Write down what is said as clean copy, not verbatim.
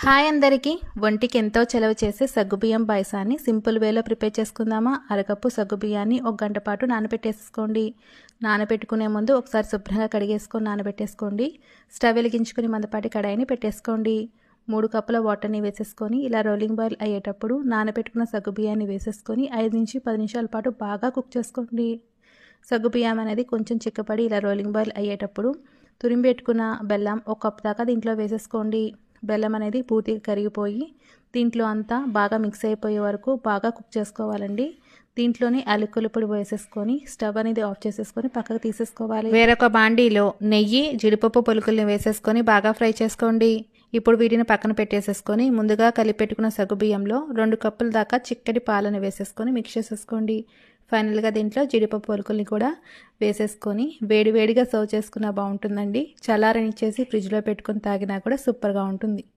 Hi అందరికీ ఒంటికి ఎంతో చలవ చేసే సగ్గుబియ్యం పాయసాన్ని సింపుల్ వేలో ప్రిపేర్ చేసుకుందామా. అరకప్పు సగ్గుబియ్యాన్ని 1 గంట పాటు నానబెట్టేసుకోండి. నానబెట్టుకునే ముందు ఒకసారి శుభ్రంగా కడిగేసుకొని నానబెట్టేసుకోండి. స్టవ్ వెలిగించుకొని మందపాటి కడాయిని పెట్టేసుకోండి. 3 కప్పుల వాటర్ని వేసేసుకొని ఇలా రోలింగ్ బాయిల్ అయ్యేటప్పుడు నానబెట్టుకున్న సగ్గుబియ్యాన్ని వేసేసుకొని 5 నుంచి 10 నిమిషాల పాటు బాగా కుక్ చేసుకోండి. సగ్గుబియ్యం అనేది కొంచెం చిక్కపడి ఇలా రోలింగ్ బాయిల్ అయ్యేటప్పుడు తురిమి పెట్టుకున్న బెల్లం 1 కప్ దాకా దీంట్లో వేసేసుకోండి. బెల్లం అనేది పూర్తిగా కరిగిపోయి దీంట్లో అంతా బాగా మిక్స్ అయిపోయే వరకు బాగా కుక్ చేసుకోవాలండి. దీంట్లోని యాలకుల పొడి వేసేసుకొని స్టవ్ అనేది ఆఫ్ చేసేసుకొని పక్కకు తీసేసుకోవాలి. వేరొక బాండీలో నెయ్యి, జీడిపప్పు పలుకుల్ని వేసేసుకొని బాగా ఫ్రై చేసుకోండి. ఇప్పుడు వీటిని పక్కన పెట్టేసేసుకొని ముందుగా కలిపెట్టుకున్న సగ్గుబియ్యంలో 2 కప్పుల దాకా చిక్కటి పాలను వేసేసుకొని మిక్స్ చేసేసుకోండి. ఫైనల్గా దీంట్లో జీడిపప్పు పలుకుల్ని కూడా వేసేసుకొని వేడివేడిగా సర్వ్ చేసుకున్నా బాగుంటుందండి. చల్లారనిచ్చేసి ఫ్రిడ్జ్లో పెట్టుకొని తాగినా కూడా సూపర్గా ఉంటుంది.